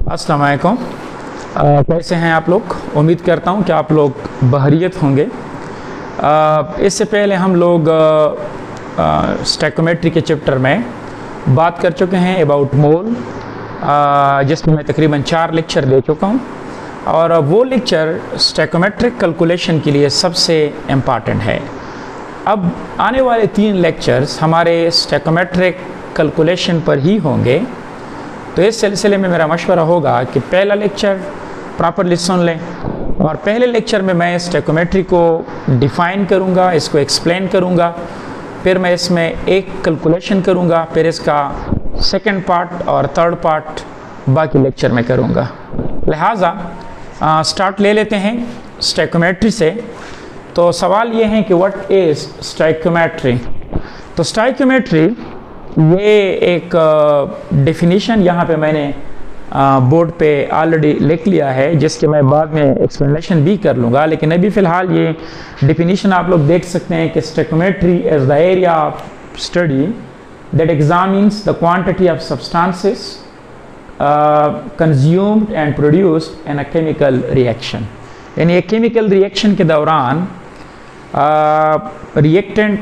अस्सलाम वालेकुम। कैसे हैं आप लोग? उम्मीद करता हूं कि आप लोग बहरियत होंगे। इससे पहले हम लोग स्टैकोमेट्री के चैप्टर में बात कर चुके हैं अबाउट मोल, जिसमें मैं तकरीबन 4 लेक्चर दे चुका हूं और वो लेक्चर स्टैकोमेट्रिक कैलकुलेशन के लिए सबसे इम्पॉर्टेंट है। अब आने वाले 3 लेक्चर्स हमारे स्टैकोमेट्रिक कैलकुलेशन पर ही होंगे, तो इस सिलसिले में मेरा मशवरा होगा कि पहला लेक्चर प्रॉपरली सुन लें और पहले लेक्चर में मैं स्टैकोमेट्री को डिफ़ाइन करूंगा, इसको एक्सप्लेन करूंगा, फिर मैं इसमें एक कैलकुलेशन करूंगा, फिर इसका सेकंड पार्ट और थर्ड पार्ट बाकी लेक्चर में करूंगा। लिहाजा स्टार्ट ले लेते हैं स्टैकोमेट्री से। तो सवाल ये है कि व्हाट इज़ स्टैकोमेट्री। तो स्टैकोमेट्री ये एक डेफिनेशन यहाँ पे मैंने बोर्ड पे ऑलरेडी लिख लिया है, जिसके मैं बाद में एक्सप्लेनेशन भी कर लूँगा, लेकिन अभी फ़िलहाल ये डेफिनेशन आप लोग देख सकते हैं कि stoichiometry is the area of study that examines the quantity of substances consumed and produced in a chemical reaction. यानी एक केमिकल रिएक्शन के दौरान रिएक्टेंट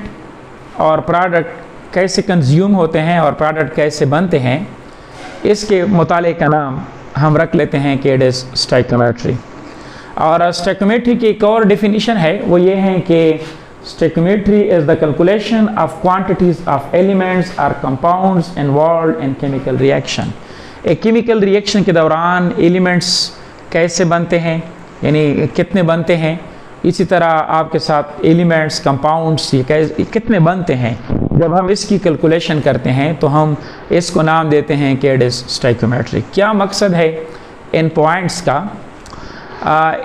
और प्रोडक्ट कैसे कंज्यूम होते हैं और प्रोडक्ट कैसे बनते हैं, इसके मुताले का नाम हम रख लेते हैं कि इट इज़ स्टैकोमेट्री। और स्टैकोमेट्री की एक और डेफिनेशन है, वो ये है कि stoichiometry is the calculation of quantities of elements और compounds involved in chemical reaction. एक केमिकल रिएक्शन के दौरान एलिमेंट्स कैसे बनते हैं, यानी कितने बनते हैं, इसी तरह आपके साथ एलिमेंट्स कंपाउंड्स ये कितने बनते हैं, जब हम इसकी कैलकुलेशन करते हैं तो हम इसको नाम देते हैं कि इट इज़ स्टैकोमेट्री। क्या मकसद है इन पॉइंट्स का?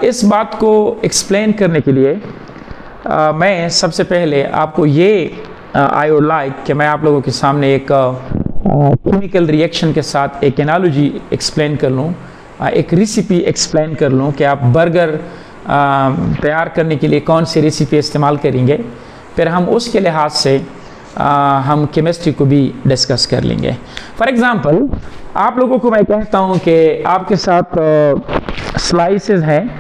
इस बात को एक्सप्लेन करने के लिए मैं सबसे पहले आपको ये आई वुड लाइक कि मैं आप लोगों के सामने एक केमिकल रिएक्शन के साथ एक एनालॉजी एक्सप्लेन कर लूँ, एक रेसिपी एक्सप्लेन कर लूँ कि आप बर्गर तैयार करने के लिए कौन सी रेसिपी इस्तेमाल करेंगे, फिर हम उसके लिहाज से हम केमिस्ट्री को भी डिस्कस कर लेंगे। फॉर एग्ज़ाम्पल आप लोगों को मैं कहता हूँ कि आपके साथ स्लाइसेस हैं,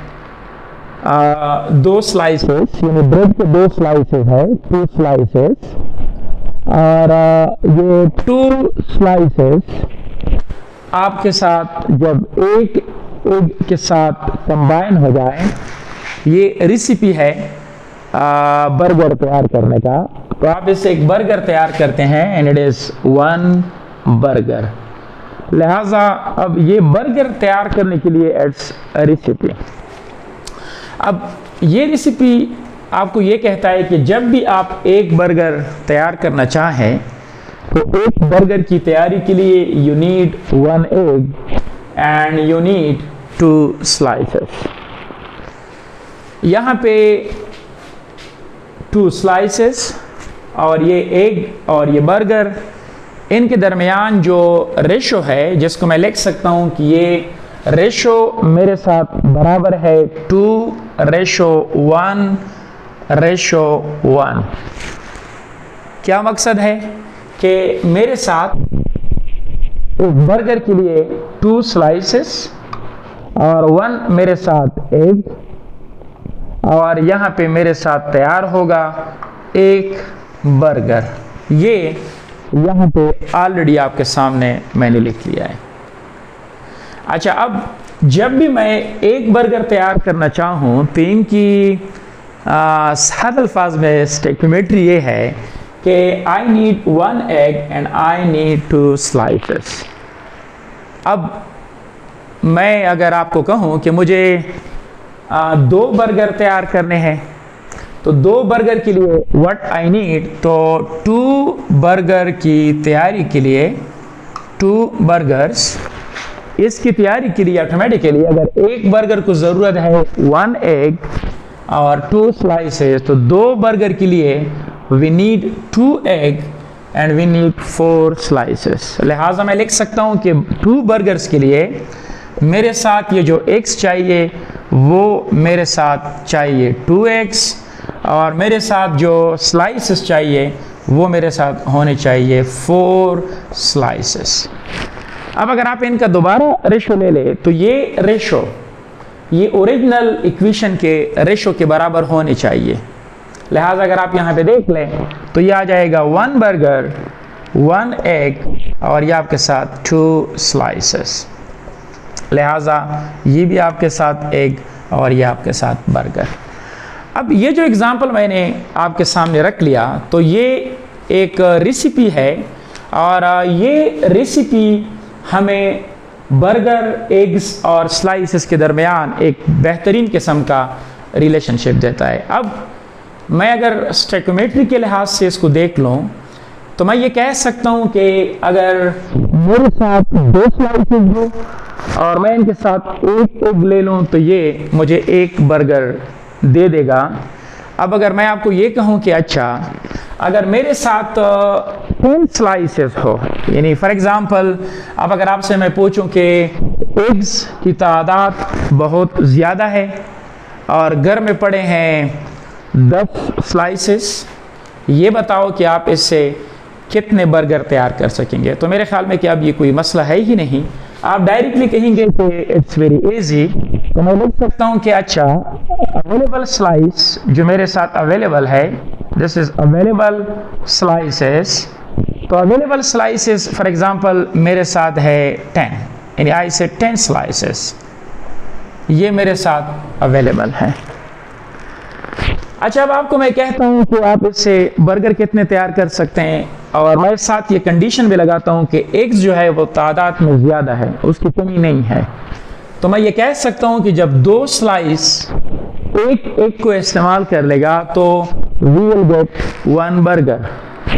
2 स्लाइसेस, यानी ब्रेड के 2 स्लाइसेस है, 2 स्लाइसेस, और ये 2 स्लाइसेस आपके साथ जब एक एग के साथ कंबाइन हो जाए, ये रेसिपी है बर्गर तैयार करने का। तो आप इससे एक बर्गर तैयार करते हैं एंड इट इज़ 1 बर्गर। लिहाजा अब ये बर्गर तैयार करने के लिए इट्स रेसिपी। अब ये रेसिपी आपको ये कहता है कि जब भी आप एक बर्गर तैयार करना चाहें तो एक बर्गर की तैयारी के लिए you need 1 egg and you need 2 slices. यहाँ पे 2 स्लाइसेस और ये एग और ये बर्गर, इनके दरमियान जो रेशो है, जिसको मैं लिख सकता हूँ कि ये रेशो मेरे साथ बराबर है 2:1:1। क्या मकसद है कि मेरे साथ एक बर्गर के लिए 2 स्लाइसेस और 1 मेरे साथ एग, और यहाँ पे मेरे साथ तैयार होगा एक बर्गर। ये यहाँ पे ऑलरेडी आपके सामने मैंने लिख लिया है। अच्छा, अब जब भी मैं एक बर्गर तैयार करना चाहूँ तो इनकी सादे अल्फाज में स्टैकोमेट्री ये है कि I need 1 egg and I need 2 slices. अब मैं अगर आपको कहूँ कि मुझे 2 बर्गर तैयार करने हैं, तो 2 बर्गर के लिए व्हाट आई नीड, तो 2 बर्गर की तैयारी के लिए 2 बर्गर्स, इसकी तैयारी के लिए ऑटोमेटिकली अगर एक बर्गर को ज़रूरत है 1 एग और 2 स्लाइसेस, तो 2 बर्गर के लिए we need 2 egg and we need 4 slices. लिहाजा मैं लिख सकता हूँ कि 2 बर्गर्स के लिए मेरे साथ ये जो एग्स चाहिए वो मेरे साथ चाहिए 2 एग्स, और मेरे साथ जो स्लाइसेस चाहिए वो मेरे साथ होने चाहिए 4 स्लाइसेस। अब अगर आप इनका दोबारा रेशो ले ले तो ये रेशो ये ओरिजिनल इक्वेशन के रेशो के बराबर होने चाहिए। लिहाजा अगर आप यहाँ पे देख लें तो ये आ जाएगा 1 बर्गर 1 एग और ये आपके साथ 2 स्लाइसेस। लिहाजा ये भी आपके साथ एग और ये आपके साथ बर्गर। अब ये जो एग्जांपल मैंने आपके सामने रख लिया तो ये एक रेसिपी है और ये रेसिपी हमें बर्गर एग्स और स्लाइसेस के दरमियान एक बेहतरीन किस्म का रिलेशनशिप देता है। अब मैं अगर स्टोइकियोमेट्री के लिहाज से इसको देख लूँ तो मैं ये कह सकता हूँ कि अगर मेरे साथ 2 स्लाइसेस हो और मैं इनके साथ एक एग ले लूँ तो ये मुझे एक बर्गर दे देगा। अब अगर मैं आपको ये कहूँ कि अच्छा अगर मेरे साथ 10 स्लाइसेस हो, यानी फॉर एग्जांपल अब अगर आपसे मैं पूछूं कि एग्स की तादाद बहुत ज़्यादा है और घर में पड़े हैं 10 स्लाइसेस, ये बताओ कि आप इससे कितने बर्गर तैयार कर सकेंगे। तो मेरे ख्याल में कि अब ये कोई मसला है ही नहीं, आप डायरेक्टली कहेंगे कि इट्स वेरी इजी। तो मैं लिख सकता हूँ कि अच्छा अवेलेबल स्लाइस जो मेरे साथ अवेलेबल है, दिस इज अवेलेबल स्लाइसेस। तो अवेलेबल स्लाइसेस फॉर एग्जांपल मेरे साथ है 10, यानी आई से 10 स्लाइसेस, ये मेरे साथ अवेलेबल है। अच्छा अब आपको मैं कहता हूँ कि आप इससे बर्गर कितने तैयार कर सकते हैं और मैं साथ ये कंडीशन भी लगाता हूँ कि एग्स जो है वो तादाद में ज़्यादा है, उसकी कमी नहीं है। तो मैं ये कह सकता हूँ कि जब 2 स्लाइस एक एग को इस्तेमाल कर लेगा तो वी विल गेट 1 बर्गर।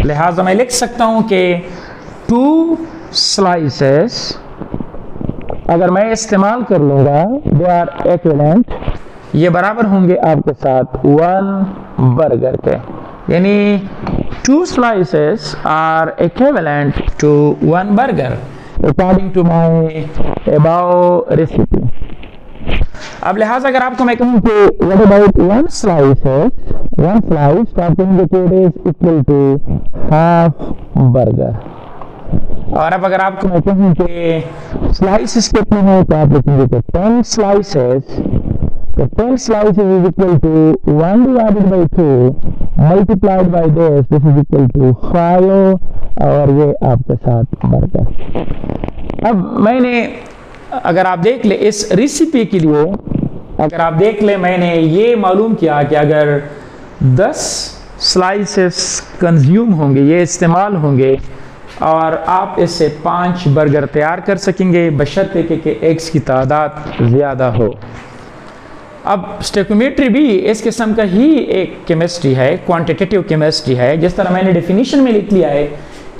लिहाजा मैं लिख सकता हूँ कि 2 स्लाइसेस अगर मैं इस्तेमाल कर लूँगा दे आर इक्विवेलेंट, ये बराबर होंगे आपके साथ 1 बर्गर के, यानी 2 slices are equivalent to 1 burger according to my above recipe। अब लिहाजा अगर आपको मैं कहूँ कि what about 1 slice है, 1 slice तो आप कहेंगे कि it is equal to half burger। और अब अगर आपको मैं कहूँ कि slices कितने हैं तो आप लिखेंगे कि 10 slices, तो 10 slices is equal to 1 divided by 2 multiplied by this is equal to 5 और ये आपके साथ बर्गर। अब मैंने अगर आप देख ले इस रेसिपी के लिए अगर आप देख ले मैंने ये मालूम किया कि अगर 10 स्लाइसेस कंज्यूम होंगे, ये इस्तेमाल होंगे और आप इससे 5 बर्गर तैयार कर सकेंगे बशर्ते कि एग्स की तादाद ज़्यादा हो। अब स्टोइकियोमेट्री भी इस किस्म का ही एक केमिस्ट्री है, क्वांटिटेटिव केमिस्ट्री है। जिस तरह मैंने डेफिनेशन में लिख लिया है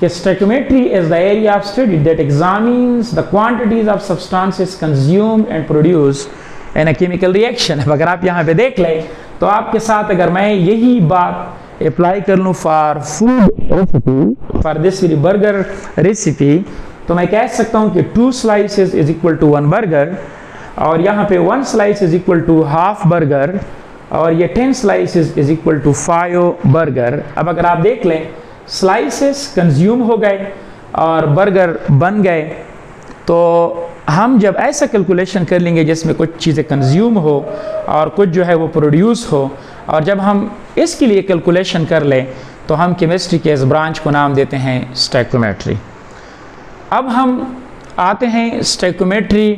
कि stoichiometry is the area of study that examines the quantities of substances consumed and produce in a chemical reaction. अगर आप यहाँ पे देख लें तो आपके साथ अगर मैं यही बात अप्लाई कर लूँ for food recipe, for this burger recipe, तो मैं कह सकता हूँ कि 2 slices is equal to 1 burger और यहाँ पे 1 slice is equal to half burger और ये 10 slices is equal to 5 burger. अब अगर आप देख लें स्लाइसेस कंज्यूम हो गए और बर्गर बन गए, तो हम जब ऐसा कैलकुलेशन कर लेंगे जिसमें कुछ चीज़ें कंज्यूम हो और कुछ जो है वो प्रोड्यूस हो, और जब हम इसके लिए कैलकुलेशन कर लें तो हम केमिस्ट्री के इस ब्रांच को नाम देते हैं स्टोइकियोमेट्री। अब हम आते हैं स्टोइकियोमेट्री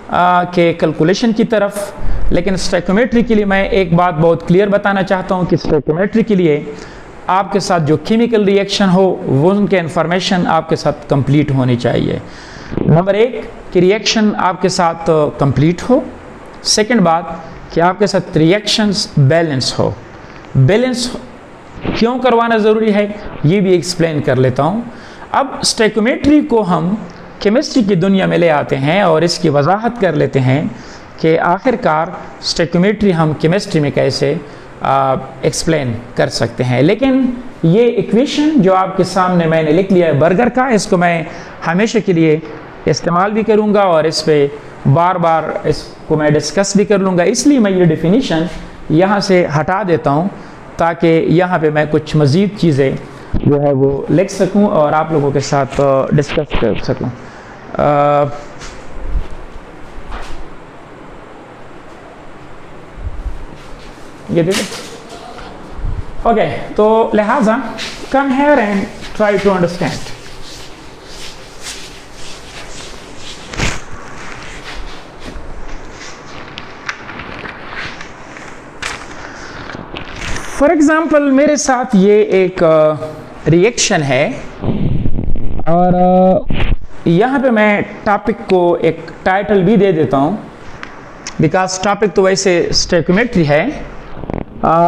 के कैलकुलेशन की तरफ, लेकिन स्टोइकियोमेट्री के लिए मैं एक बात बहुत क्लियर बताना चाहता हूँ कि स्टोइकियोमेट्री के लिए आपके साथ जो केमिकल रिएक्शन हो वो उनके इंफॉर्मेशन आपके साथ कंप्लीट होनी चाहिए। नंबर 1 कि रिएक्शन आपके साथ कंप्लीट हो, सेकंड बात कि आपके साथ रिएक्शंस बैलेंस हो। बैलेंस क्यों करवाना ज़रूरी है ये भी एक्सप्लेन कर लेता हूँ। अब स्टोइकियोमेट्री को हम केमिस्ट्री की दुनिया में ले आते हैं और इसकी वजाहत कर लेते हैं कि आखिरकार स्टोइकियोमेट्री हम केमिस्ट्री में कैसे एक्सप्लेन कर सकते हैं। लेकिन ये इक्वेशन जो आपके सामने मैंने लिख लिया है बर्गर का, इसको मैं हमेशा के लिए इस्तेमाल भी करूँगा और इस पर बार बार इसको मैं डिस्कस भी कर लूँगा। इसलिए मैं ये डेफिनीशन यहाँ से हटा देता हूँ ताकि यहाँ पे मैं कुछ मज़ीद चीज़ें जो है वो लिख सकूँ और आप लोगों के साथ डिस्कस कर सकूँ। ये दे दे। ओके, तो लिहाजा come here and try to understand. For example मेरे साथ ये एक रिएक्शन है और यहाँ पे मैं टॉपिक को एक टाइटल भी दे देता हूँ, बिकॉज टॉपिक तो वैसे स्टोइकियोमेट्री है,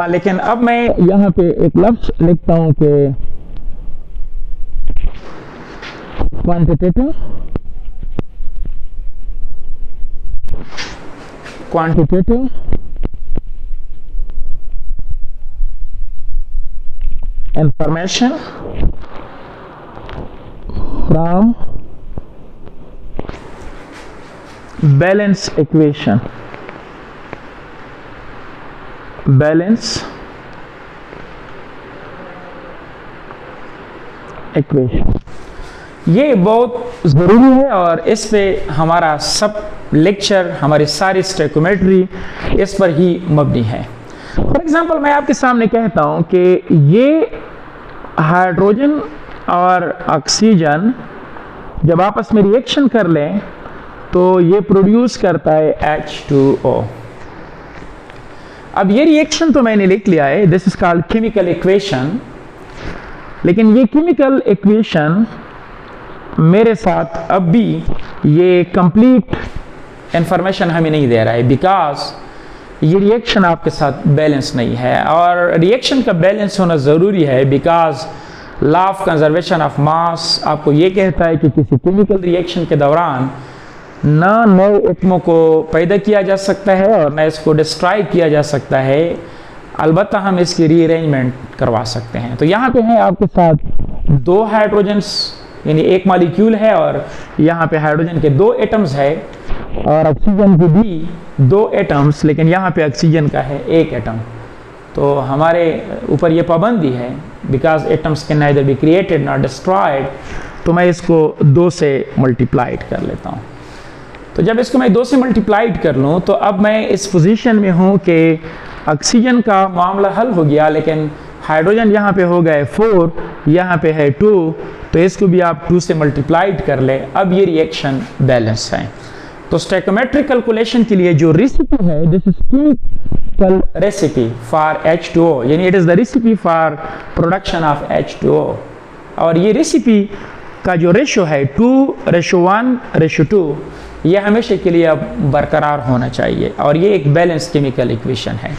लेकिन अब मैं यहाँ पे एक लफ्ज लिखता हूँ कि quantitative information from balance equation। ये बहुत ज़रूरी है और इस पे हमारा सब लेक्चर, हमारी सारी स्टोइकियोमेट्री इस पर ही मबनी है। फॉर एग्जाम्पल मैं आपके सामने कहता हूं कि ये हाइड्रोजन और ऑक्सीजन जब आपस में रिएक्शन कर लें तो ये प्रोड्यूस करता है H2O। अब ये रिएक्शन तो मैंने लिख लिया है, this is called chemical equation, लेकिन ये केमिकल इक्वेशन मेरे साथ अब भी ये कंप्लीट इंफॉर्मेशन हमें नहीं दे रहा है, बिकॉज ये रिएक्शन आपके साथ बैलेंस नहीं है। और रिएक्शन का बैलेंस होना ज़रूरी है because law of conservation of mass आपको ये कहता है कि किसी केमिकल रिएक्शन के दौरान ना नए एटमों को पैदा किया जा सकता है और ना इसको डिस्ट्रॉय किया जा सकता है, अलबत्ता हम इसकी रीअरेंजमेंट करवा सकते हैं। तो यहाँ पे है आपके साथ दो हाइड्रोजन्स, यानी एक मॉलिक्यूल है और यहाँ पे हाइड्रोजन के दो एटम्स है और ऑक्सीजन के भी दो एटम्स, लेकिन यहाँ पे ऑक्सीजन का है एक एटम। तो हमारे ऊपर ये पाबंदी है because atoms can neither be created not destroyed, तो मैं इसको 2 से मल्टीप्लाइड कर लेता हूँ। तो जब इसको मैं 2 से मल्टीप्लाइड कर लूँ तो अब मैं इस पोजीशन में हूँ कि ऑक्सीजन का मामला हल हो गया, लेकिन हाइड्रोजन यहाँ पे हो गए 4, यहाँ पे है 2, तो इसको भी आप 2 से मल्टीप्लाइड कर ले। अब ये रिएक्शन बैलेंस है। तो स्टोइकियोमेट्रिक कैलकुलेशन के लिए जो रेसिपी है, this is chemical recipe for H2O, यानी it is the recipe for production of H2O। और ये रेसिपी का जो रेशो है 2:1:2, ये हमेशा के लिए अब बरकरार होना चाहिए और ये एक बैलेंस केमिकल इक्वेशन है।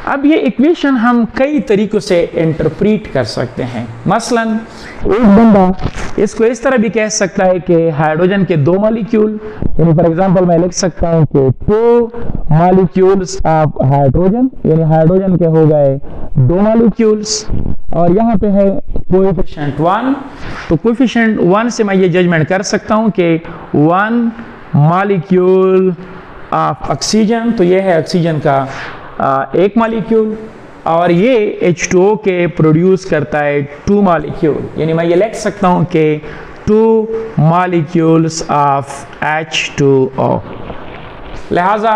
अब ये इक्वेशन हम कई तरीकों से इंटरप्रीट कर सकते हैं। मसलन एक बंदा इसको इस तरह भी कह सकता है कि हाइड्रोजन के 2 मॉलिक्यूल, यानी फॉर एग्जांपल मैं लिख सकता हूँ कि 2 मॉलिक्यूल्स ऑफ हाइड्रोजन, यानी हाइड्रोजन के हो गए 2 मॉलिक्यूल्स और यहाँ पे है कोएफिशिएंट 1। तो कोएफिशिएंट 1 से मैं ये जजमेंट कर सकता हूँ कि 1 मॉलिक्यूल ऑफ ऑक्सीजन, तो ये है ऑक्सीजन का एक मॉलिक्यूल और ये H2O के प्रोड्यूस करता है 2 मॉलिक्यूल, यानी मैं ये लिख सकता हूँ कि 2 मॉलिक्यूल्स ऑफ H2O। लिहाजा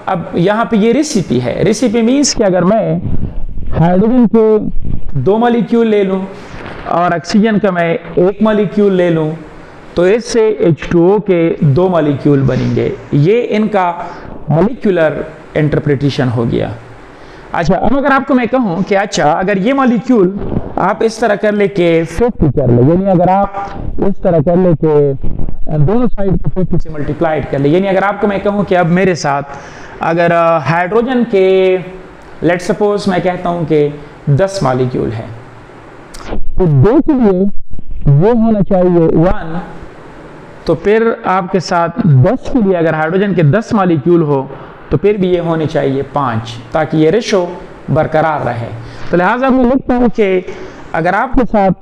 अब यहाँ पे ये रेसिपी है। रेसिपी मीन्स कि अगर मैं हाइड्रोजन के 2 मॉलिक्यूल ले लूँ और ऑक्सीजन का मैं एक मॉलिक्यूल ले लूँ तो इससे H2O के 2 मॉलिक्यूल बनेंगे। ये इनका मॉलिक्यूलर इंटरप्रिटेशन हो गया। अच्छा, अब अगर आपको मैं कहूँ कि अच्छा अगर ये मॉलिक्यूल आप इस तरह कर ले के 50 कर ले, यानी अगर आप इस तरह कर ले के दोनों साइड को 50 से मल्टीप्लाइड कर ले, यानी अगर आपको मैं कहूँ कि अब मेरे साथ अगर हाइड्रोजन के लेट्स सपोज मैं कहता हूँ कि 10 मॉलिक्यूल है, तो 2 के लिए वो होना चाहिए 1, तो फिर आपके साथ 10 के लिए अगर हाइड्रोजन के 10 मॉलिक्यूल हो तो फिर भी ये होने चाहिए 5, ताकि ये रेशो बरकरार रहे। तो लिहाजा मैं लिखता हूँ कि अगर आपके साथ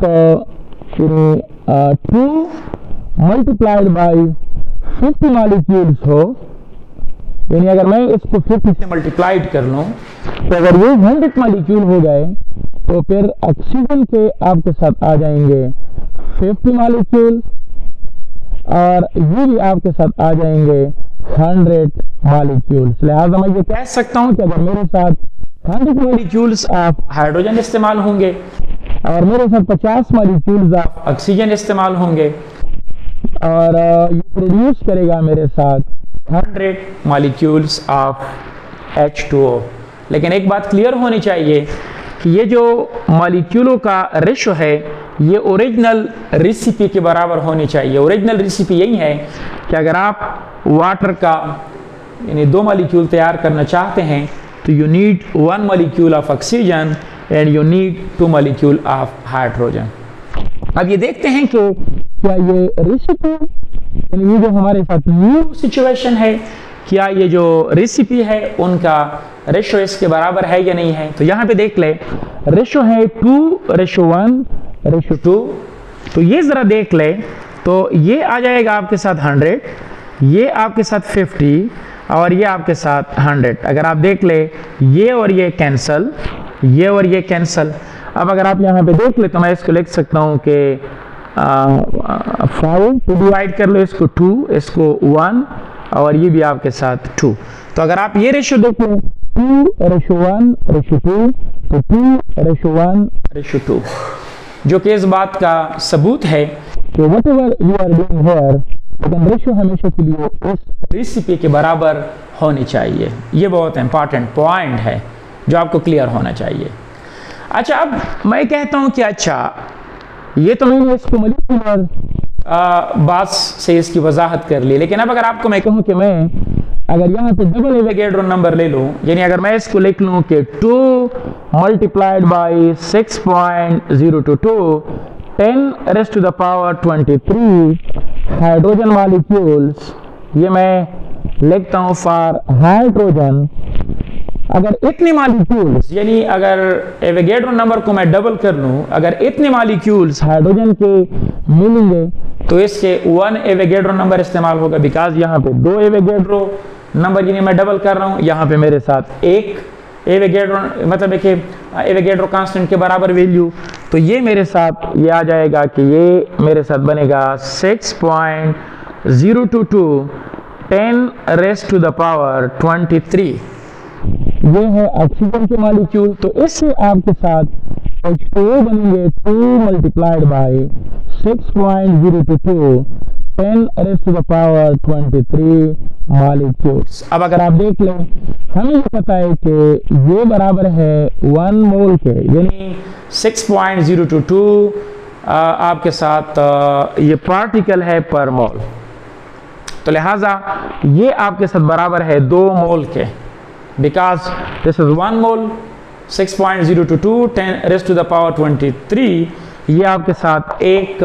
2 मल्टीप्लाइड बाई 50 मॉलिक्यूल्स हो, यानी अगर मैं इसको 50 से मल्टीप्लाइड कर लूँ तो अगर ये 100 मॉलिक्यूल हो गए तो फिर ऑक्सीजन के आपके साथ आ जाएंगे 50 मॉलिक्यूल और ये भी आपके साथ आ जाएंगे 100 मॉलिक्यूल्स। लिहाजा मैं ये कह सकता हूँ कि अगर मेरे साथ 100 मॉलिक्यूल्स ऑफ हाइड्रोजन इस्तेमाल होंगे और मेरे साथ 50 मॉलिक्यूल्स ऑफ ऑक्सीजन इस्तेमाल होंगे और ये प्रोड्यूस करेगा मेरे साथ 100 मॉलिक्यूल्स ऑफ H2O। लेकिन एक बात क्लियर होनी चाहिए कि ये जो मॉलिक्यूलों का रेशो है ये ओरिजिनल रेसिपी के बराबर होनी चाहिए। ओरिजिनल रेसिपी यही है कि अगर आप वाटर का यानी 2 मॉलिक्यूल तैयार करना चाहते हैं तो you need 1 molecule of oxygen and you need 2 molecule of hydrogen. अब ये देखते हैं कि क्या ये रेसिपी यानी ये जो हमारे साथ न्यू सिचुएशन है, क्या ये जो रेसिपी है उनका रेशो इसके बराबर है या नहीं है। तो यहाँ पे देख ले रेशो है 2:1:2। तो ये जरा देख ले तो ये आ जाएगा आपके साथ 100, ये आपके साथ 50 और ये आपके साथ 100। अगर आप देख ले ये और ये कैंसल, ये और ये कैंसल। अब अगर आप यहाँ पे देख ले तो मैं इसको लिख सकता हूँ कि 5 तो डिवाइड कर लो इसको 2, इसको 1 और ये भी आपके साथ 2। तो अगर आप ये रेशो देख लो 2:1:2 तो 2:1:2, जो कि इस बात का सबूत है कि whatever you are doing here लेकिन रेशो हमेशा के लिए उस रेसिपी के बराबर होनी चाहिए। ये बहुत इंपॉर्टेंट पॉइंट है जो आपको क्लियर होना चाहिए। अच्छा, अब मैं कहता हूं कि अच्छा ये तो मैंने इसको मॉलिक्यूलर बात से इसकी वजाहत कर ली, लेकिन अब अगर आपको मैं कहूं कि मैं अगर यहाँ पे डबल एवोगैड्रो नंबर ले लूं, यानी अगर मैं इसको लिख लूं कि 2 मल्टीप्लाइड बाई 6.022 10⁻23 हाइड्रोजन मॉलिक्यूल्स, ये मैं लिखता हूं फॉर हाइड्रोजन। अगर इतने मॉलिक्यूल्स यानी अगर एवोगैड्रो नंबर को मैं डबल कर लूं, अगर इतने मॉलिक्यूल्स हाइड्रोजन के मिलेंगे तो इसके 1 एवोगैड्रो नंबर इस्तेमाल होगा, बिकॉज यहाँ पे 2 एवोगैड्रो नंबर यानी मैं डबल कर रहा हूँ, यहाँ पे मेरे साथ 1 एवोगैड्रो मतलब एक एवोगैड्रो कांस्टेंट के बराबर वैल्यू। तो ये मेरे साथ ये आ जाएगा कि ये मेरे साथ बनेगा 6.022 10⁻23। ये है ऑक्सीजन के मॉलिक्यूल। तो इससे आपके साथ H2O बनेंगे 2 मल्टीप्लाइड बाई 6.022 10⁻23 मॉलिक्यूल्स। अब अगर आप देख लें हमें ये पता है कि ये बराबर है 1 मोल के, यानी 6.022 आपके साथ ये पार्टिकल है पर मोल। तो लिहाजा ये आपके साथ बराबर है 2 मोल के, बिकॉज दिस इज 1 मोल 6.022 10⁻23। ये आपके साथ एक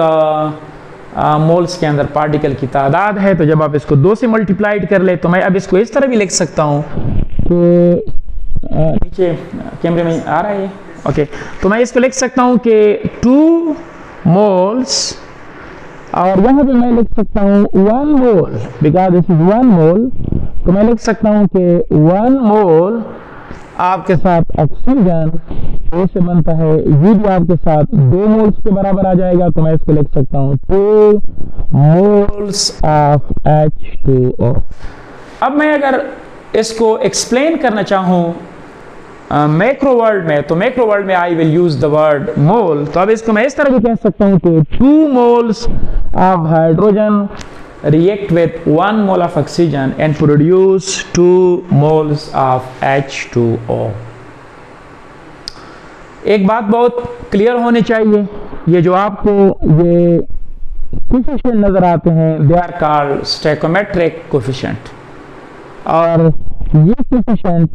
मोल्स के अंदर पार्टिकल की तादाद है। तो जब आप इसको 2 से मल्टीप्लाइड कर ले तो मैं अब इसको इस तरह भी लिख सकता हूँ कि नीचे कैमरे में आ रहा है ये, ओके। तो मैं इसको लिख सकता हूँ कि 2 मोल्स और यहाँ पे मैं लिख सकता हूँ 1 मोल, बिकॉज दिस इज 1 मोल। तो मैं लिख सकता हूँ कि 1 मोल आपके साथ ऑक्सीजन से बनता है, ये भी आपके साथ 2 मोल्स के बराबर आ जाएगा। तो मैं इसको लिख सकता हूँ 2 मोल्स ऑफ H2O। अब मैं अगर इसको एक्सप्लेन करना चाहूँ मैक्रो वर्ल्ड में, तो मैक्रो वर्ल्ड में I will use the word mole. तो अब इसको मैं इस तरह भी कह सकता हूँ कि 2 moles of hydrogen react with 1 mole of oxygen and produce 2 moles of H2O। एक बात बहुत क्लियर होनी चाहिए, ये जो आपको ये कोफिशिएंट नजर आते हैं they are called stoichiometric coefficient, और ये कोफिशिएंट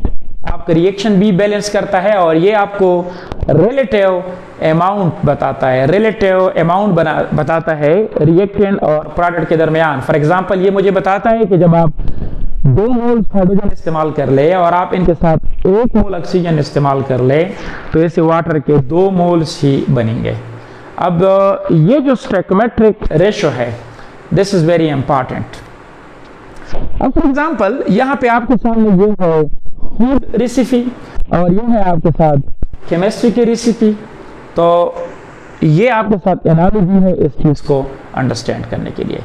आपका रिएक्शन भी बैलेंस करता है और ये आपको रिलेटिव अमाउंट बताता है, रिलेटिव अमाउंट बताता है रिएक्टेंट और प्रोडक्ट के दरमियान। फॉर एग्जांपल ये मुझे बताता है कि जब आप 2 मोल हाइड्रोजन इस्तेमाल कर ले और आप इनके साथ 1 मोल ऑक्सीजन इस्तेमाल कर ले तो ऐसे वाटर के 2 मोल्स ही बनेंगे। अब ये जो स्टोइकोमेट्रिक रेशो है दिस इज वेरी इंपॉर्टेंट। अब फॉर एग्जांपल यहाँ पे आपके सामने ये है फूड रेसिपी और ये है आपके साथ केमिस्ट्री की रेसिपी। तो ये आपके साथ एनालॉजी है इस चीज को अंडरस्टैंड करने के लिए।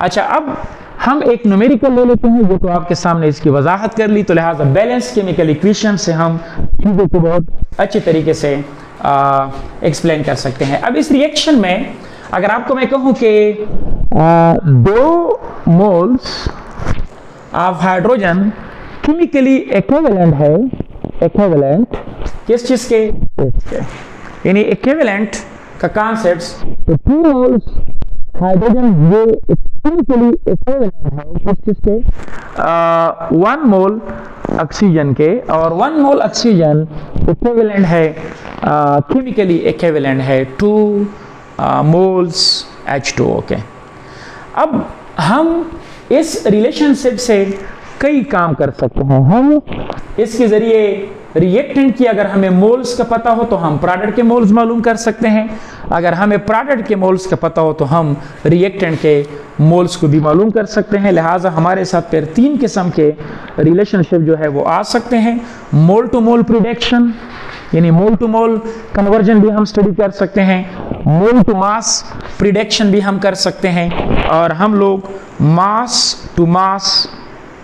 अच्छा, अब हम एक न्यूमेरिकल ले लेते हैं, जो तो आपके सामने इसकी वजाहत कर ली, तो लिहाजा बैलेंस केमिकल इक्वेशन से हम चीज़ों को बहुत अच्छे तरीके से एक्सप्लेन कर सकते हैं। अब इस रिएक्शन में अगर आपको मैं कहूँ कि 2 moles of hydrogen chemically equivalent है, इक्विवेलेंट किस चीज़ के, यानी इक्विवेलेंट का कॉन्सेप्ट, तो 2 मोल्स हाइड्रोजन ये केमिकली इक्विवेलेंट है किस चीज़ के, 1 मोल ऑक्सीजन के, और 1 मोल ऑक्सीजन इक्विवेलेंट है, केमिकली इक्विवेलेंट है 2 मोल्स H2O के। अब हम इस रिलेशनशिप से कई काम कर सकते हैं। हम इसके ज़रिए रिएक्टेंट की अगर हमें मोल्स का पता हो तो हम प्रोडक्ट के मोल्स मालूम कर सकते हैं, अगर हमें प्रोडक्ट के मोल्स का पता हो तो हम रिएक्टेंट के मोल्स को भी मालूम कर सकते हैं। लिहाजा हमारे साथ फिर 3 किस्म के रिलेशनशिप जो है वो आ सकते हैं। मोल टू मोल प्रिडिक्शन, यानी मोल टू मोल कन्वर्जन भी हम स्टडी कर सकते हैं, मोल टू मास प्रिडिक्शन भी हम कर सकते हैं, और हम लोग मास टू मास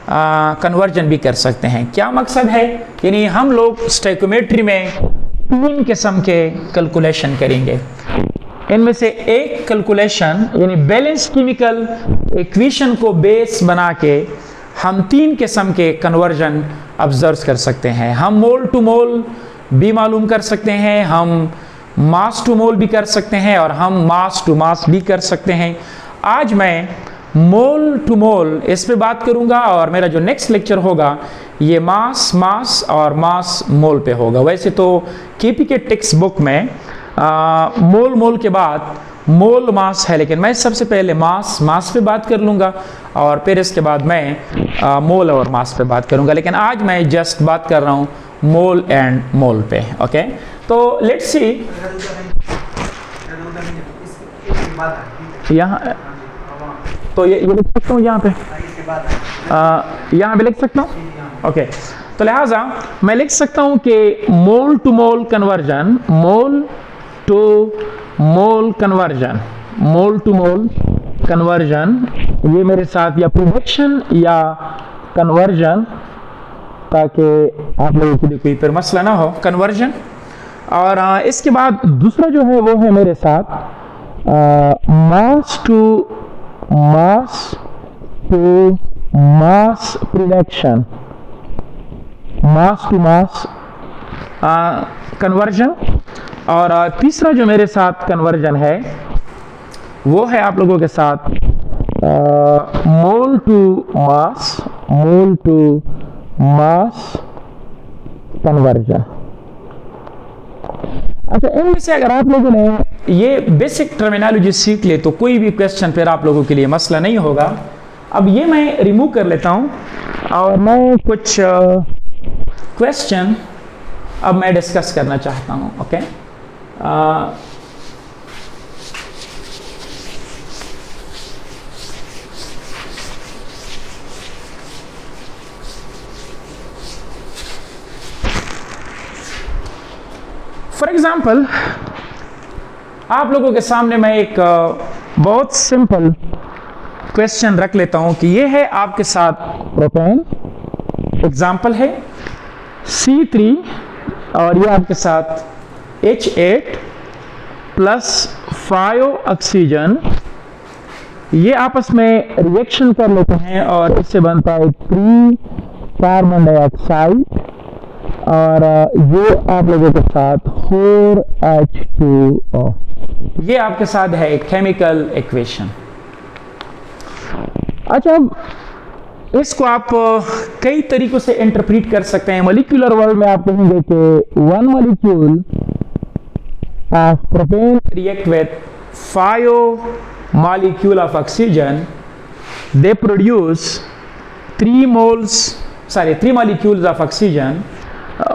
कन्वर्जन भी कर सकते हैं। क्या मकसद है, यानी हम लोग स्टोइकोमेट्री में 3 किस्म के कैलकुलेशन करेंगे। इनमें से एक कैलकुलेशन यानी बैलेंस केमिकल इक्वेशन को बेस बना के हम 3 किस्म के कन्वर्जन ऑब्जर्व कर सकते हैं। हम मोल टू मोल भी मालूम कर सकते हैं, हम मास टू मोल भी कर सकते हैं, और हम मास टू मास भी कर सकते हैं। आज मैं मोल टू मोल इस पे बात करूंगा, और मेरा जो नेक्स्ट लेक्चर होगा ये मास मास और मास मोल पे होगा। वैसे तो केपी के टेक्स्ट बुक में मोल मोल के बाद मोल मास है, लेकिन मैं सबसे पहले मास मास पे बात कर लूँगा, और फिर इसके बाद मैं मोल और मास पे बात करूँगा। लेकिन आज मैं जस्ट बात कर रहा हूँ मोल एंड मोल पे। ओके, तो लेट्स सी यहाँ, तो ये लिख सकता हूँ यहाँ पे, यहाँ पे लिख सकता हूँ। ओके, तो लिहाजा मैं लिख सकता हूँ कि mole to mole conversion, mole to mole conversion, mole to mole conversion, ये मेरे साथ या प्रोडक्शन या कन्वर्जन, ताकि आप लोगों के लिए कोई फिर मसला ना हो, कन्वर्जन। और इसके बाद दूसरा जो है वो है मेरे साथ mass to mass production, mass to mass conversion. और तीसरा जो मेरे साथ कन्वर्जन है वो है आप लोगों के साथ mole to mass, mole to mass conversion. अच्छा, इनमें से अगर आप लोगों ने ये बेसिक टर्मिनोलॉजी सीख ले तो कोई भी क्वेश्चन फिर आप लोगों के लिए मसला नहीं होगा। अब ये मैं रिमूव कर लेता हूँ, और मैं कुछ क्वेश्चन अब मैं डिस्कस करना चाहता हूँ। ओके, फॉर एग्जाम्पल आप लोगों के सामने मैं एक बहुत सिंपल क्वेश्चन रख लेता हूं कि ये है आपके साथ प्रोपेन, एग्जाम्पल है C3, और ये आपके साथ H8 प्लस 5 ऑक्सीजन, ये आपस में रिएक्शन कर लेते हैं और इससे बनता है 3 कार्बन डाइऑक्साइड, और ये आप लोगों के साथ 4H2O, ये आपके साथ है एक केमिकल इक्वेशन। अच्छा, अब इसको आप कई तरीकों से इंटरप्रेट कर सकते हैं। मॉलिक्यूलर वर्ल्ड में आप कहेंगे कि 1 molecule of propane react with 5 molecule of oxygen, they produce 3 molecules of oxygen,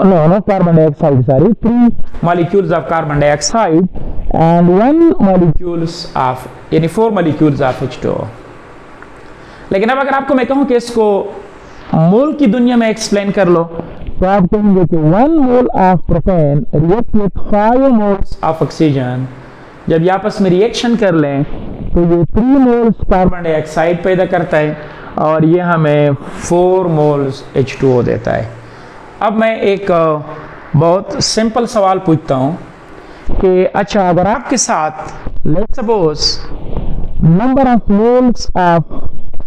no carbon dioxide, sorry, 3 molecules of carbon dioxide and 4 molecules of H2O। लेकिन अब अगर आपको मैं कहूं कि इसको मोल की दुनिया में एक्सप्लेन कर लो, तो आप कहेंगे कि 1 mole of propane react with 5 moles of oxygen. जब ये आपस में रिएक्शन कर लें तो ये 3 मोल्स कार्बन डाइऑक्साइड पैदा करता है और ये हमें 4 मोल्स H2O देता है। अब मैं एक बहुत सिंपल सवाल पूछता हूँ कि अच्छा, अगर आपके साथ let's suppose number of moles of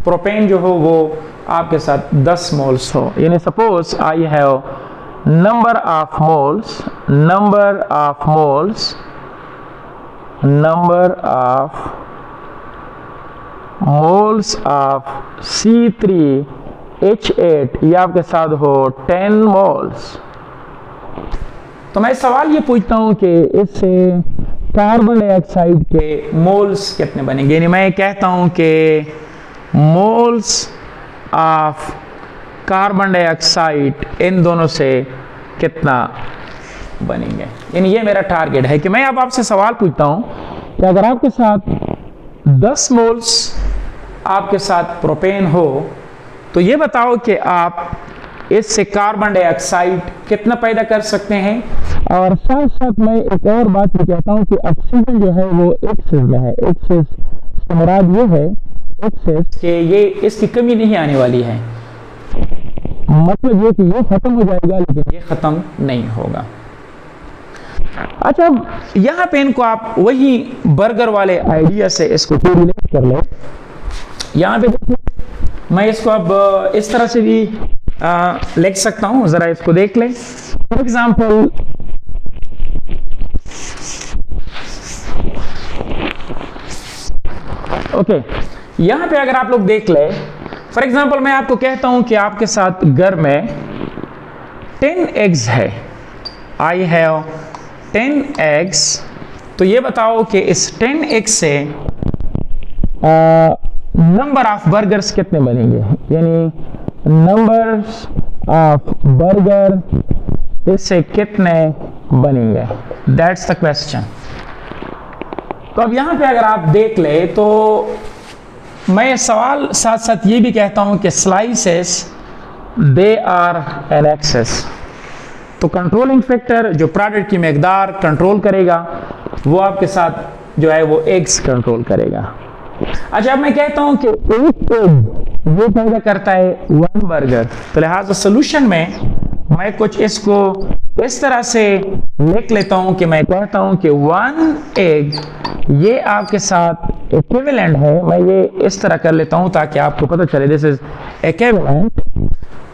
propane जो हो वो आपके साथ 10 मोल्स हो, यानी suppose I have number of moles of C3H8, ये आपके साथ हो 10 मोल्स। तो मैं सवाल ये पूछता हूँ कि इससे कार्बन डाइऑक्साइड के मोल्स कितने बनेंगे, यानी मैं कहता हूँ कि moles of carbon dioxide in दोनों से कितना बनेंगे, यानी ये मेरा टारगेट है कि मैं अब आपसे सवाल पूछता हूं कि अगर आपके साथ 10 मोल्स आपके साथ प्रोपेन हो तो ये बताओ कि आप इससे कार्बन डाइऑक्साइड कितना पैदा कर सकते हैं। और साथ साथ मैं एक और बात भी कहता हूं कि ऑक्सीजन जो है वो एक्सेस में है। एक्सेस से मुराद ये है एक्सेस कि ये इसकी कमी नहीं आने वाली है, मतलब ये कि ये खत्म हो जाएगा लेकिन ये खत्म नहीं होगा। अच्छा, यहाँ पे इनको आप वही बर्गर वाले आइडिया से इसको रिलेट कर लो। यहाँ पे देखिए, मैं इसको अब इस तरह से भी लिख सकता हूँ, जरा इसको देख लें। फॉर एग्जाम्पल ओके, यहाँ पे अगर आप लोग देख ले, फॉर एग्जाम्पल मैं आपको कहता हूं कि आपके साथ घर में 10 एग्स है, आई हैव 10 एग्स, तो ये बताओ कि इस 10 एग्स से नंबर ऑफ बर्गर्स कितने बनेंगे, यानी नंबर्स ऑफ बर्गर इससे कितने बनेंगे, दैट्स द क्वेश्चन। तो अब यहां पे अगर आप देख ले तो मैं सवाल साथ साथ ये भी कहता हूं कि slices they are an excess, तो कंट्रोलिंग फैक्टर जो प्रोडक्ट की मकदार कंट्रोल करेगा वो आपके साथ जो है वो एग्स कंट्रोल करेगा। अच्छा, अब मैं कहता हूं कि एक एग वो पैदा करता है 1 बर्गर, तो लिहाजा सोल्यूशन में मैं कुछ इसको इस तरह से लिख लेता हूं कि मैं कहता हूं कि 1 एग ये आपके साथ इक्विवेलेंट है। मैं ये इस तरह कर लेता हूं ताकि आपको पता चले दिस इज इक्विवेलेंट।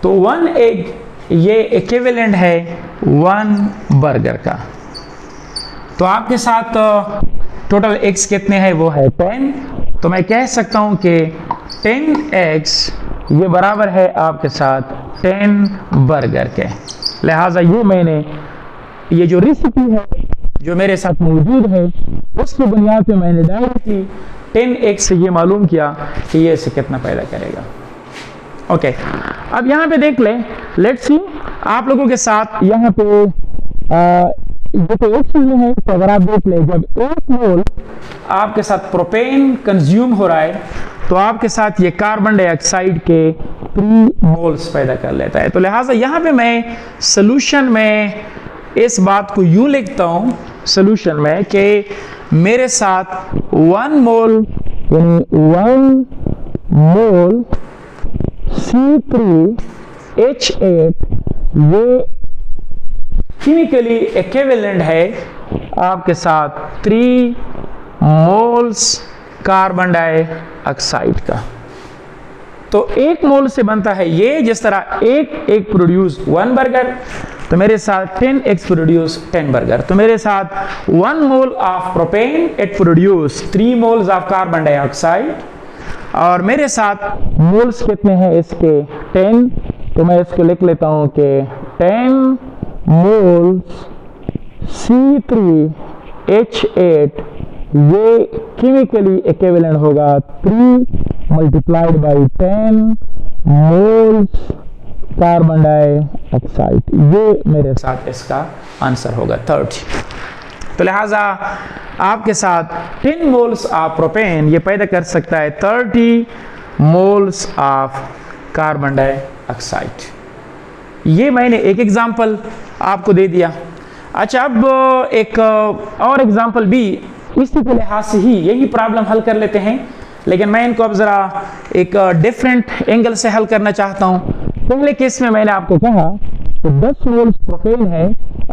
तो 1 एग ये इक्विवेलेंट है 1 बर्गर का। तो आपके साथ टोटल एग्स कितने हैं, वो है 10। तो मैं कह सकता हूं कि 10 एग्स ये बराबर है आपके साथ 10 बर्गर के। लिहाजा ये मैंने ये जो रेसिपी है जो मेरे साथ मौजूद है उसकी बुनियाद पे मैंने डायरेक्ट की 10 एग्स से ये मालूम किया कि ये इसे कितना पैदा करेगा। ओके, अब यहाँ पे देख ले, लेट्स सी आप लोगों के साथ यहाँ पे ये तो एक चीज में है। तो अगर आप देख ले, जब 1 मोल आपके साथ प्रोपेन कंज्यूम हो रहा है तो आपके साथ ये कार्बन डाइऑक्साइड के 3 मोल्स पैदा कर लेता है। तो लिहाजा यहाँ पे मैं सोल्यूशन में इस बात को यूं लिखता हूं सोल्यूशन में कि मेरे साथ 1 मोल यानी 1 मोल C3H8 ये केमिकली इक्विवेलेंट है आपके साथ 3 मोल्स कार्बन डाइऑक्साइड का। तो 1 मोल से बनता है ये, जिस तरह एक प्रोड्यूस 1 बर्गर, तो मेरे साथ 10 एग्स प्रोड्यूस 10 बर्गर। तो मेरे साथ 1 mole of propane it produce 3 moles of carbon dioxide, और मेरे साथ मोल्स कितने हैं इसके 10। तो मैं इसको लिख लेता हूं कि 10 मोल्स C3H8 ये केमिकली इक्विवेलेंट होगा 3 multiplied by 10 moles carbon dioxide. ये मेरे साथ इसका आंसर होगा 30। तो लिहाजा आपके साथ 10 मोल्स ऑफ प्रोपेन ये पैदा कर सकता है 30 मोल्स ऑफ कार्बन डाइऑक्साइड। ये मैंने एक एग्जांपल आपको दे दिया। अच्छा, अब एक और एग्जांपल भी इसी के लिहाज से ही यही प्रॉब्लम हल कर लेते हैं, लेकिन मैं इनको अब ज़रा एक डिफरेंट एंगल से हल करना चाहता हूँ। पहले केस में मैंने आपको कहा तो 10 मोल्स प्रोपेन है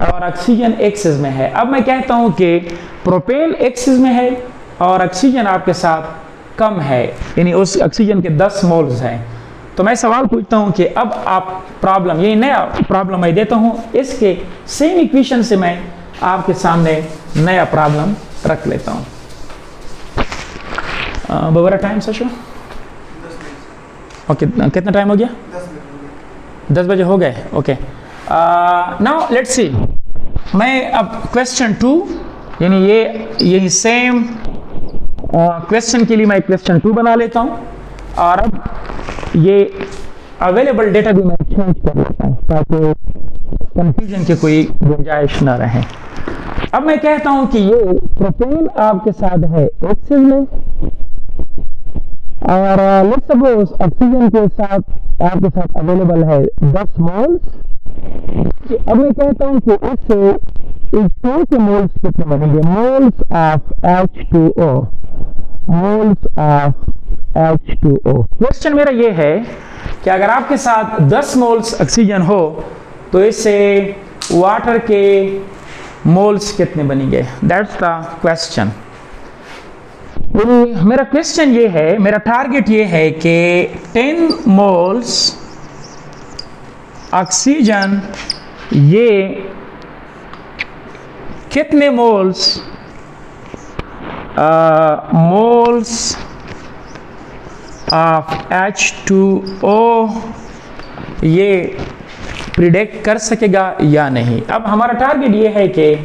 और ऑक्सीजन एक्सिस में है। अब मैं कहता हूँ कि प्रोपेन एक्सिस में है और ऑक्सीजन आपके साथ कम है, यानी उस ऑक्सीजन के 10 मोल्स हैं। तो मैं सवाल पूछता हूँ कि अब आप प्रॉब्लम, ये नया प्रॉब्लम मैं देता हूँ, इसके सेम इक्वेशन से मैं आपके सामने नया प्रॉब्लम रख लेता हूँ। बबरा टाइम सचो ओके, कितना टाइम हो गया? 10 बजे हो गए। Okay, now let's see. मैं अब क्वेश्चन 2, यानी यही सेम क्वेश्चन के लिए मैं क्वेश्चन 2 बना लेता हूँ और अब ये अवेलेबल डेटा भी मैं चेंज कर लेता हूँ ताकि कंफ्यूजन की कोई गुंजाइश ना रहे। अब मैं कहता हूँ कि ये प्रोपेन आपके साथ है एक्सिस में और लेट्स सपोज ऑक्सीजन के साथ आपके साथ अवेलेबल है 10 मोल्स। अब मैं कहता हूँ कि इससे H2O के मोल्स कितने बनेंगे? Moles of H2O, moles of H2O। Question मेरा ये है कि अगर आपके साथ 10 मोल्स ऑक्सीजन हो तो इससे वाटर के मोल्स कितने बनेंगे? That's the question. मेरा क्वेश्चन ये है, मेरा टारगेट ये है कि 10 मोल्स ऑक्सीजन ये कितने मोल्स ऑफ H2O ये प्रिडिक्ट कर सकेगा या नहीं। अब हमारा टारगेट ये है कि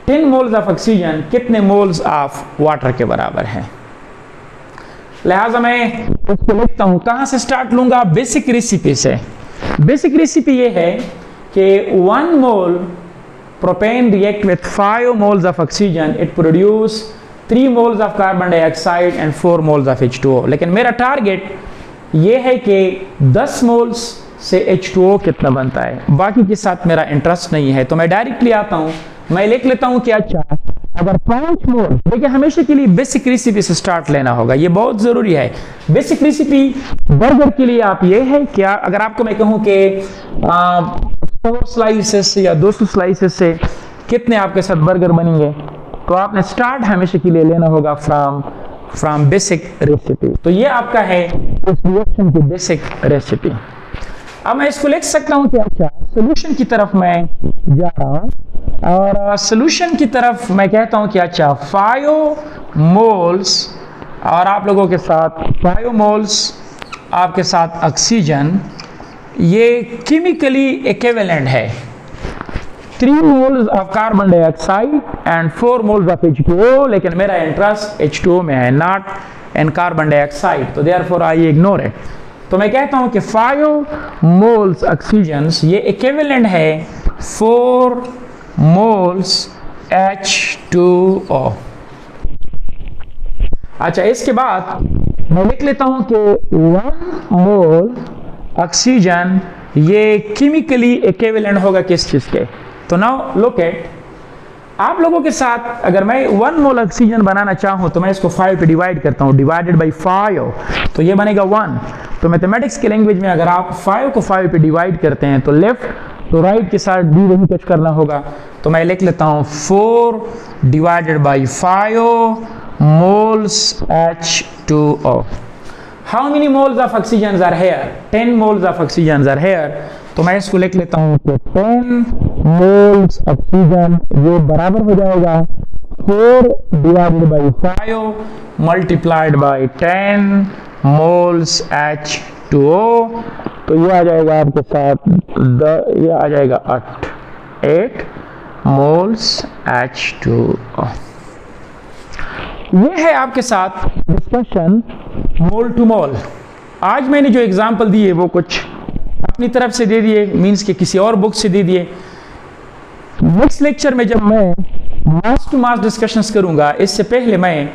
10 मोल्स ऑफ ऑक्सीजन कितने मोल्स ऑफ वाटर के बराबर है। लिहाजा मैं इसको लिखता हूं, कहां से स्टार्ट लूंगा? बेसिक रेसिपी से। बेसिक रेसिपी ये है कि 1 mole propane react with 5 moles of oxygen, it produce 3 moles of carbon dioxide and 4 moles of H2O। लेकिन मेरा टारगेट ये है कि 10 मोल्स से H2O कितना बनता है, बाकी के साथ मेरा इंटरेस्ट नहीं है। तो मैं डायरेक्टली आता हूं, मैं लिख लेता हूं कि अच्छा अगर 5 मोल, देखिए हमेशा के लिए बेसिक रेसिपी से स्टार्ट लेना होगा, ये बहुत जरूरी है। बेसिक रेसिपी बर्गर के लिए आप ये है कि अगर आपको मैं कहूं कि 100 स्लाइसेस या 200 स्लाइसेस से कितने आपके साथ बर्गर बनेंगे, तो आपने स्टार्ट हमेशा के लिए लेना होगा फ्रॉम बेसिक रेसिपी। तो ये आपका है इस रिएक्शन की बेसिक रेसिपी। अब मैं इसको लिख सकता हूं कि अच्छा सॉल्यूशन की तरफ मैं जा रहा हूं और सॉल्यूशन की तरफ मैं कहता हूं कि अच्छा 5 मोल्स और आप लोगों के साथ 5 मोल्स आपके साथ ऑक्सीजन, ये केमिकली इक्विवेलेंट है 3 moles of carbon dioxide and 4 moles of H2O, लेकिन मेरा इंटरेस्ट H2O में है, नॉट इन कार्बन डाइऑक्साइड, तो देयरफॉर आई इग्नोर इट। तो मैं कहता हूं कि 5 मोल्स ऑक्सीजन ये इक्विवेलेंट है 4 मोल्स H2O। अच्छा, इसके बाद मैं लिख लेता हूं कि 1 मोल ऑक्सीजन ये केमिकली इक्विवेलेंट होगा किस चीज के? तो नाउ लुक एट, आप लोगों के साथ अगर मैं 1 मोल ऑक्सीजन बनाना चाहूं तो मैं इसको 5 पे डिवाइड करता हूं, डिवाइडेड बाई 5, तो ये बनेगा 1। तो मैथमेटिक्स के लैंग्वेज में अगर आप 5 को 5 पे डिवाइड करते हैं तो लेफ्ट तो राइट के साथ भी वही टच करना होगा। तो मैं लिख लेता हूं 4 divided by 5 moles H2O। How many moles of oxygen are here? 10 moles of oxygen are here. तो मैं इसको लिख लेता हूं कि 10 मोल्स ऑक्सीजन ये बराबर हो जाएगा 4 divided by 5 multiplied by 10 moles H2O। तो ये आ जाएगा आपके साथ ये आ जाएगा 8 मोल्स H2O। ये है आपके साथ डिस्कशन मोल टू मोल। आज मैंने जो एग्जांपल दिए वो कुछ अपनी तरफ से दे दिए, मींस के किसी और बुक से दे दिए। नेक्स्ट लेक्चर में जब मैं मास टू मास डिस्कशंस करूंगा, इससे पहले मैं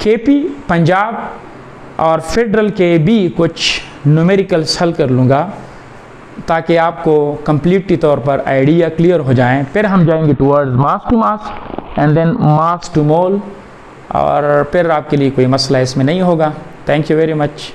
केपी, पंजाब और फेडरल के भी कुछ न्यूमेरिकल्स हल कर लूँगा ताकि आपको कंप्लीटली तौर पर आइडिया क्लियर हो जाएं। फिर हम जाएंगे towards mass to mass. And then mass to mole, और फिर आपके लिए कोई मसला इसमें नहीं होगा। Thank you very much.